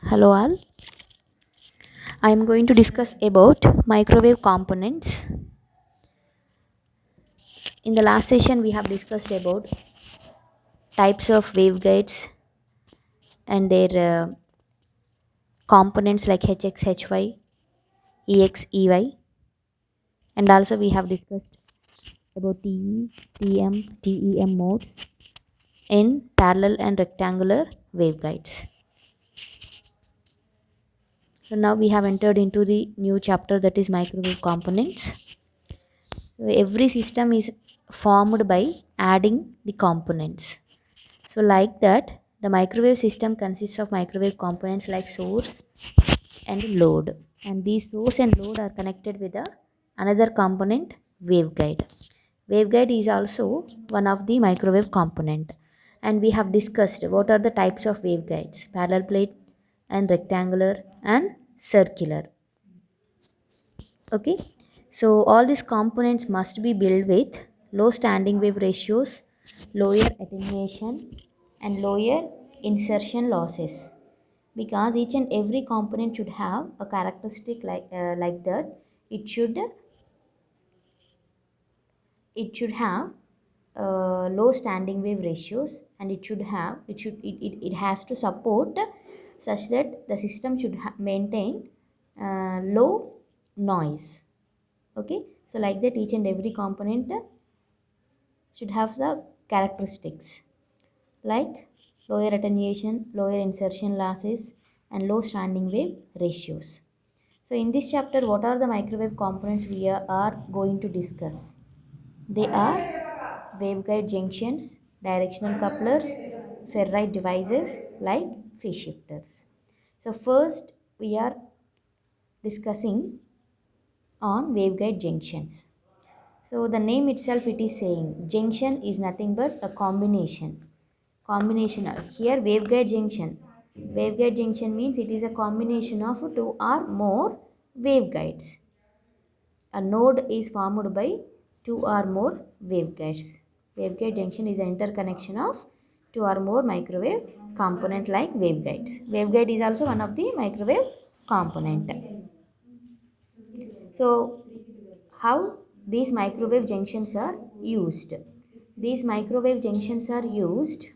Hello all. I am going to discuss about microwave components. In the last session we have discussed about types of waveguides and their components like HX, HY, EX, EY, and also we have discussed about TE, TM, TEM modes in parallel and rectangular waveguides. So now we have entered into the new chapter, that is microwave components. So every system is formed by adding the components. So like that, the microwave system consists of microwave components like source and load. And these source and load are connected with another component, waveguide. Waveguide is also one of the microwave component. And we have discussed what are the types of waveguides: parallel plate and rectangular and circular. Okay, so all these components must be built with low standing wave ratios, lower attenuation, and lower insertion losses, because each and every component should have a characteristic like that. It should it should have low standing wave ratios, and it has to support such that the system should maintain low noise. Okay, so like that each and every component should have the characteristics like lower attenuation, lower insertion losses, and low standing wave ratios. So in this chapter, what are the microwave components we are going to discuss? They are waveguide junctions, directional couplers, ferrite devices like phase shifters. So first we are discussing on waveguide junctions. So the name itself, it is saying junction is nothing but a combination. Here waveguide junction. Waveguide junction means it is a combination of two or more waveguides. A node is formed by two or more waveguides. Waveguide junction is an interconnection of two or more microwave component like waveguides. Waveguide is also one of the microwave component. So how these microwave junctions are used? These microwave junctions are used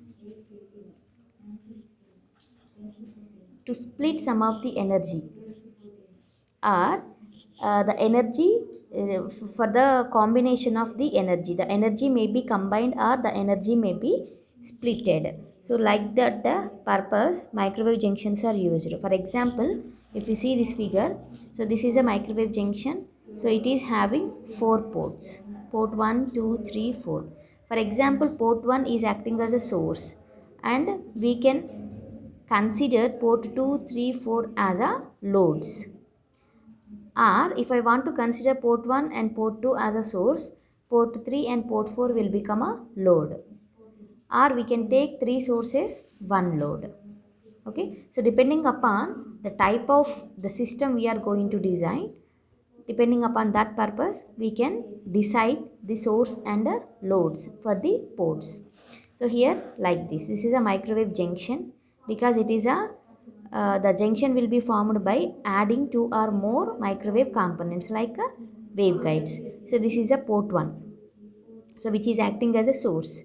to split some of the energy, or the energy for the combination of the energy. The energy may be combined or the energy may be splitted. So like that purpose microwave junctions are used. For example, if you see this figure, so this is a microwave junction. So it is having four ports: port 1, 2, 3, 4. For example, port 1 is acting as a source, and we can consider port 2, 3, 4 as a loads. Or if I want to consider port 1 and port 2 as a source, port 3 and port 4 will become a load. Or we can take three sources, one load. Okay, so depending upon the type of the system we are going to design, depending upon that purpose, we can decide the source and the loads for the ports. So here like this is a microwave junction, because it is a the junction will be formed by adding two or more microwave components like waveguides. So this is a port 1, so which is acting as a source.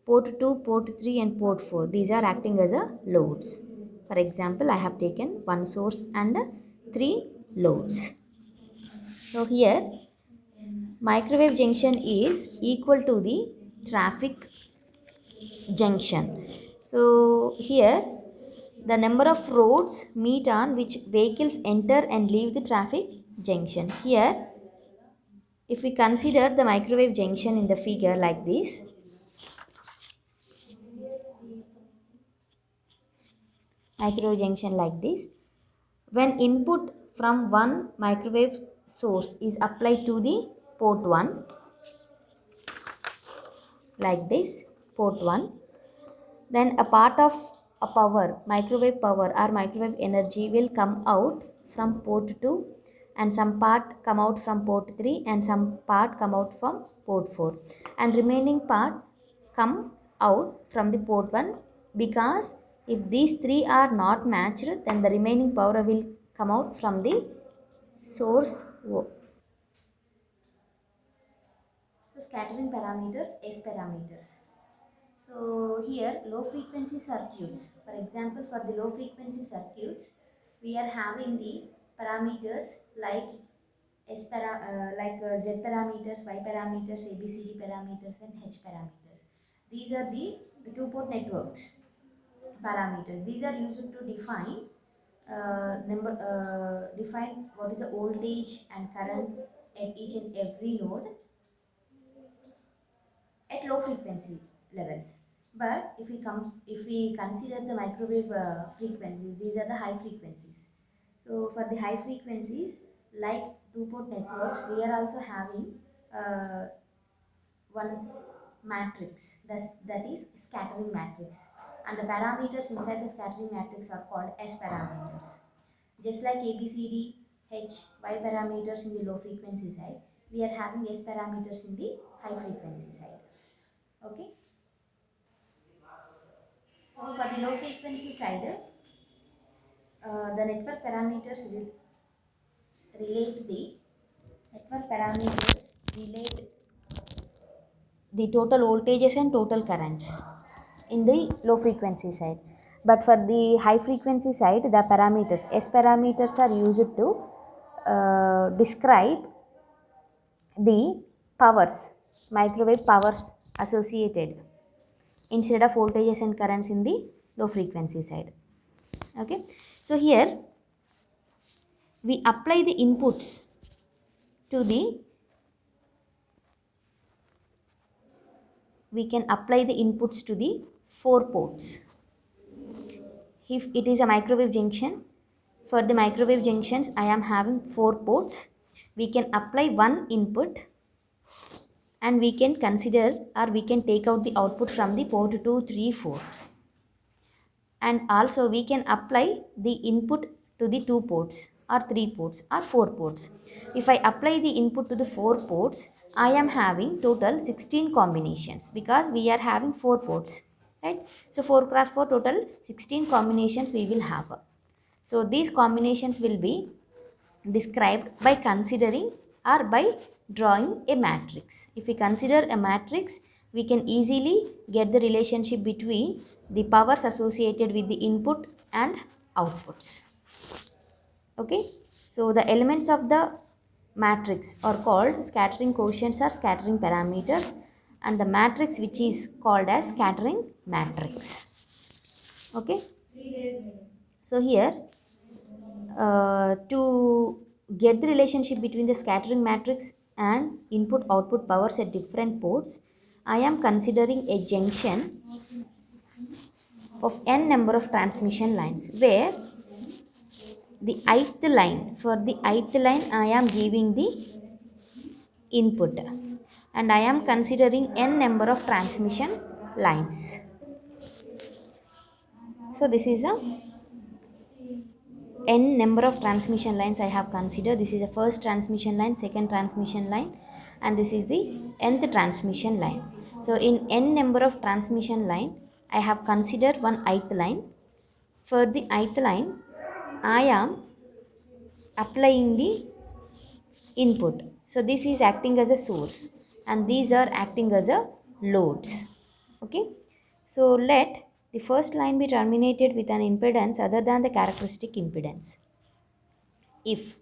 Port 2, port 3 and port 4, these are acting as a loads. For example, I have taken one source and three loads. So here microwave junction is equal to the traffic junction. So here the number of roads meet on which vehicles enter and leave the traffic junction. Here if we consider the microwave junction in the figure like this, microwave junction like this, when input from one microwave source is applied to the port 1 like this, port 1, then a part of a power, microwave power or microwave energy will come out from port 2, and some part come out from port 3, and some part come out from port 4, and remaining part comes out from the port 1, because If these three are not matched, then the remaining power will come out from the source. So scattering parameters, S parameters. So here low frequency circuits, for example for the low frequency circuits, we are having the parameters like Z parameters, Y parameters, ABCD parameters and H parameters. These are the two-port networks parameters. These are used to define what is the voltage and current at each and every node at low frequency levels. But if we consider the microwave frequencies, these are the high frequencies. So for the high frequencies, like two-port networks, we are also having uh, one matrix, that is scattering matrix, and the parameters inside the scattering matrix are called S parameters. Just like ABCD, H, Y parameters in the low frequency side, we are having S parameters in the high frequency side. Okay. So for the low frequency side, the network parameters relate the network parameters relate the total voltages and total currents in the low frequency side. But for the high frequency side, the parameters, S parameters are used to describe the powers, microwave powers associated instead of voltages and currents in the low frequency side. Okay. So here we apply the inputs to the we can apply the inputs to the 4 ports. If it is a microwave junction, for the microwave junctions I am having 4 ports. We can apply one input and we can consider, or we can take out the output from the port 2, 3, 4. And also we can apply the input to the 2 ports or 3 ports or 4 ports. If I apply the input to the 4 ports, I am having total 16 combinations because we are having 4 ports, right? So 4 cross 4, total 16 combinations we will have. So these combinations will be described by considering or by drawing a matrix. If we consider a matrix, we can easily get the relationship between the powers associated with the inputs and outputs. Okay, so the elements of the matrix are called scattering quotients or scattering parameters, and the matrix which is called as scattering matrix. Okay, so here to get the relationship between the scattering matrix and input output powers at different ports, I am considering a junction of n number of transmission lines, where the ith line, for the ith line I am giving the input and I am considering n number of transmission lines. So this is a n number of transmission lines I have considered. This is the first transmission line, second transmission line, and this is the nth transmission line. So in n number of transmission line, I have considered one ith line. For the ith line, I am applying the input. So this is acting as a source and these are acting as a loads. Okay. So let the first line be terminated with an impedance other than the characteristic impedance. If,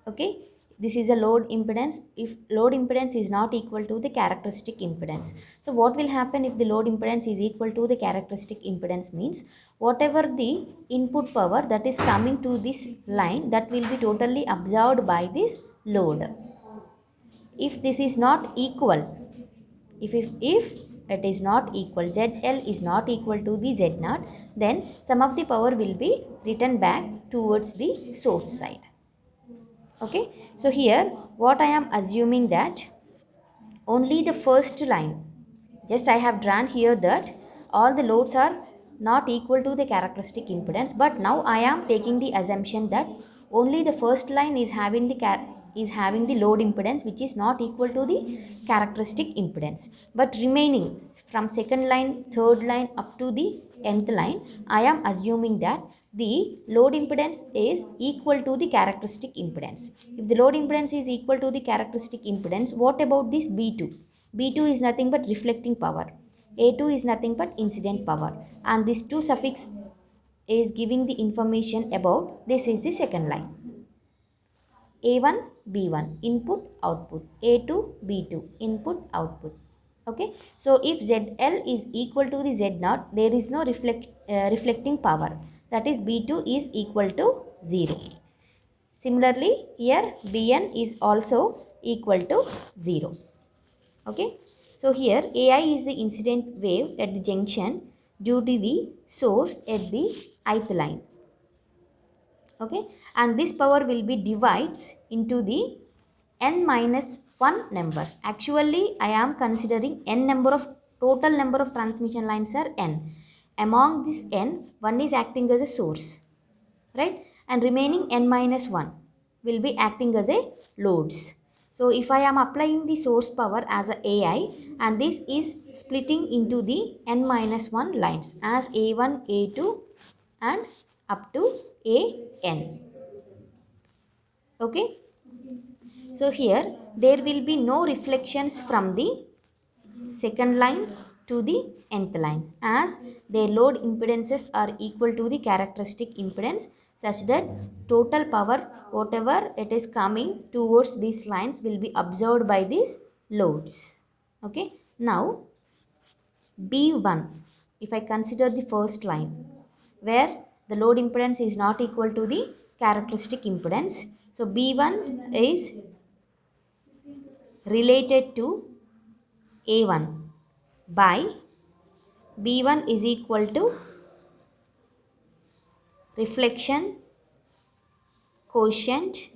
okay, this is a load impedance, if load impedance is not equal to the characteristic impedance. So what will happen if the load impedance is equal to the characteristic impedance means, whatever the input power that is coming to this line, that will be totally absorbed by this load. If this is not equal, if it is not equal, ZL is not equal to the Z0, then some of the power will be returned back towards the source side. Okay, so here what I am assuming that only the first line, just I have drawn here that all the loads are not equal to the characteristic impedance, but now I am taking the assumption that only the first line is having the load impedance which is not equal to the characteristic impedance, but remaining from second line, third line up to the nth line, I am assuming that the load impedance is equal to the characteristic impedance. If the load impedance is equal to the characteristic impedance, what about this B2? B2 is nothing but reflecting power. A2 is nothing but incident power. And this 2 suffix is giving the information about this is the second line. A1, B1, input, output. A2, B2, input, output. Okay. So if ZL is equal to the Z0, there is no reflecting power. That is B2 is equal to 0. Similarly, here Bn is also equal to 0. Okay. So here AI is the incident wave at the junction due to the source at the ith line. Okay, and this power will be divides into the n minus 1 numbers. Actually I am considering n number of total number of transmission lines are n. Among this n, one is acting as a source, right, and remaining n minus 1 will be acting as a loads. So if I am applying the source power as a AI, and this is splitting into the n minus 1 lines as A1, A2 and up to AN. Okay. So here there will be no reflections from the second line to the nth line, as their load impedances are equal to the characteristic impedance, such that total power whatever it is coming towards these lines will be absorbed by these loads. Okay. Now B1, if I consider the first line where the load impedance is not equal to the characteristic impedance, so B1 is related to A1 by B1 is equal to reflection quotient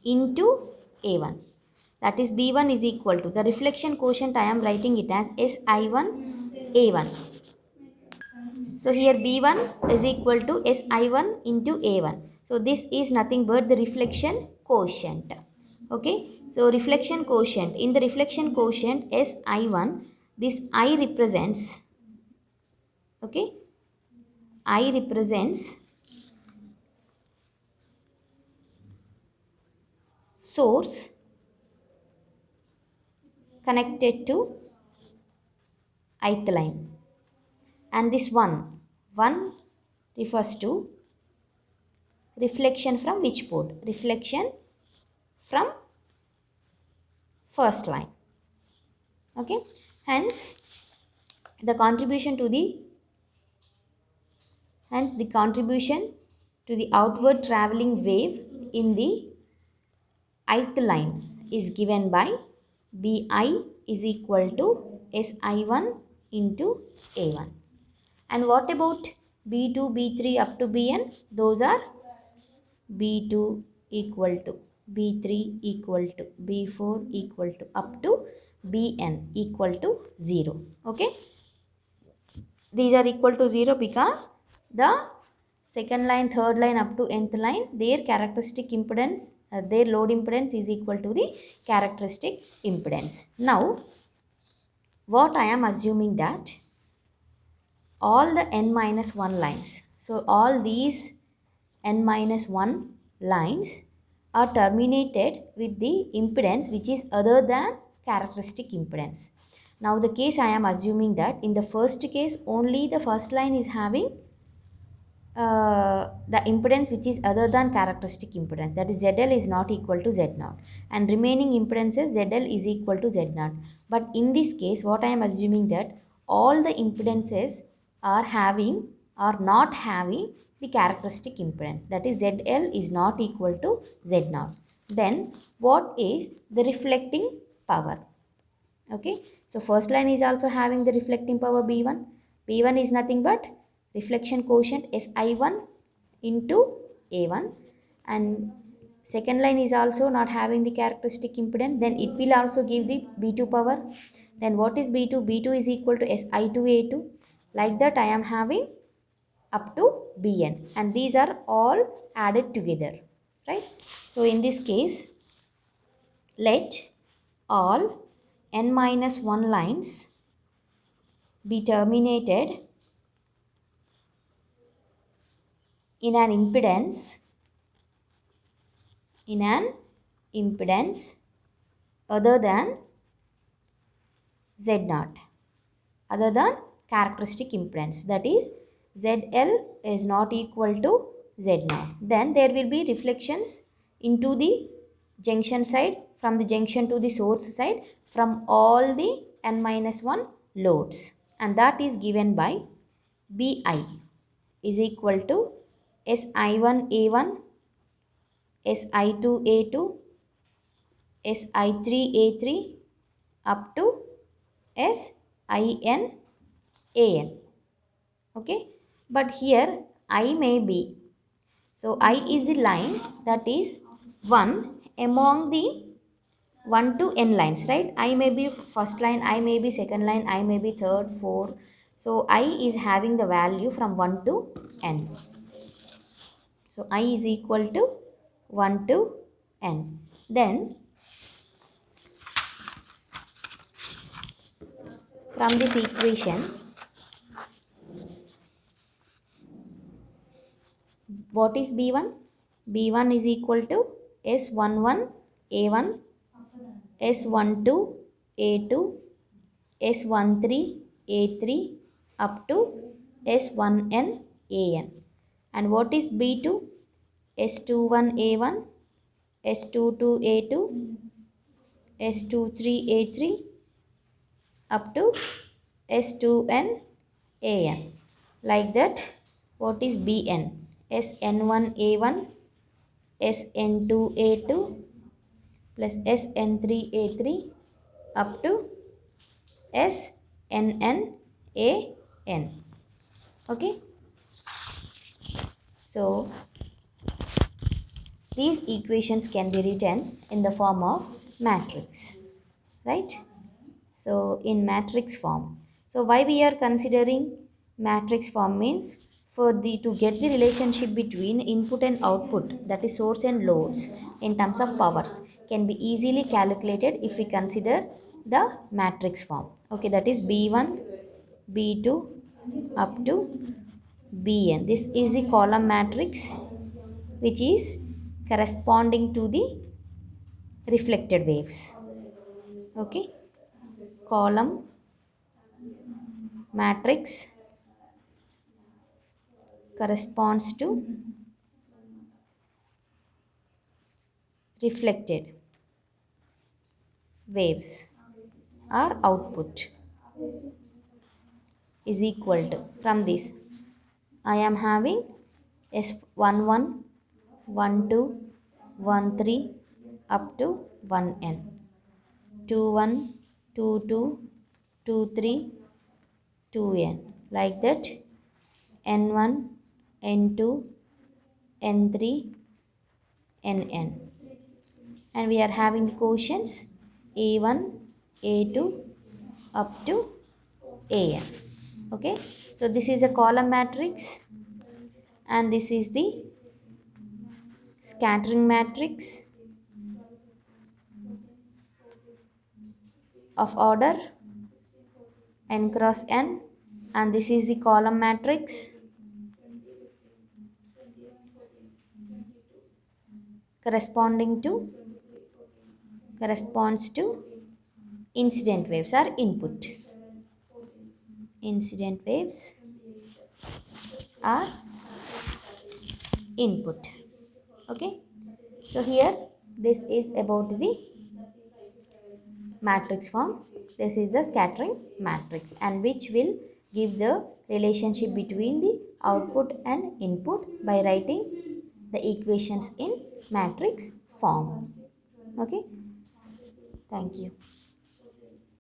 into A1. That is B1 is equal to the reflection quotient, I am writing it as SI1 A1. So here B1 is equal to SI1 into A1. So this is nothing but the reflection quotient. Okay. So reflection quotient, in the reflection quotient SI1, this I represents, okay, I represents source connected to ith line, and this one refers to reflection from which port? Reflection from first line. Okay. Hence the contribution to the outward traveling wave in the ith line is given by Bi is equal to Si1 into A1. And what about B2, B3 up to Bn? Those are B2 equal to B3 equal to B4 equal to up to Bn equal to 0. Okay. These are equal to 0 because the second line, third line up to nth line, their characteristic impedance, their load impedance is equal to the characteristic impedance. Now what I am assuming that all the n minus 1 lines, so all these n minus 1 lines are terminated with the impedance which is other than characteristic impedance. Now the case I am assuming that in the first case only the first line is having the impedance which is other than characteristic impedance, that is ZL is not equal to Z0, and remaining impedances ZL is equal to Z0. But in this case what I am assuming that all the impedances are not having the characteristic impedance, that is ZL is not equal to Z0. Then what is the reflecting power? Okay. So first line is also having the reflecting power B1. B1 is nothing but reflection quotient SI1 into A1, and second line is also not having the characteristic impedance, then it will also give the B2 power. Then what is B2? B2 is equal to SI2 A2. Like that I am having up to Bn, and these are all added together, right? So in this case, let all n minus 1 lines be terminated in an impedance in an impedance other than Z0, other than characteristic impedance, that is ZL is not equal to Z0, then there will be reflections into the junction side, from the junction to the source side, from all the n minus 1 loads, and that is given by BI is equal to SI1A1, SI2A2, SI3A3 up to SINAN. Okay, but here I may be, so I is the line that is 1 among the 1 to n lines, right? I may be first line, I may be second line, I may be third, fourth. So I is having the value from 1 to n. So I is equal to 1 to n. Then from this equation, what is B1? B1 is equal to S11 A1, S12 A2, S13 A3 up to S1n AN. And what is B2? S21 A1, S22 A2, S23 A3 up to S2n AN. Like that, what is BN? SN1 A1, SN2 A2 plus SN3 A3 up to SNN AN. Okay, so these equations can be written in the form of matrix, right? So in matrix form. So why we are considering matrix form means, for the to get the relationship between input and output, that is source and loads, in terms of powers, can be easily calculated if we consider the matrix form. Okay, that is B1, B2 up to Bn. This is the column matrix which is corresponding to the reflected waves. Okay, column matrix corresponds to reflected waves or output, is equal to, from this I am having S11, 12, 13 up to 1n, 21, 22, 23, 2n, like that, n1, n2, n3, nn, and we are having the quotients a1, a2 up to an. Okay, so this is a column matrix and this is the scattering matrix of order n cross n, and this is the column matrix corresponds to incident waves or input. Incident waves are input. Okay, so here this is about the matrix form. This is the scattering matrix, and which will give the relationship between the output and input by writing the equations in matrix form. Okay, thank you.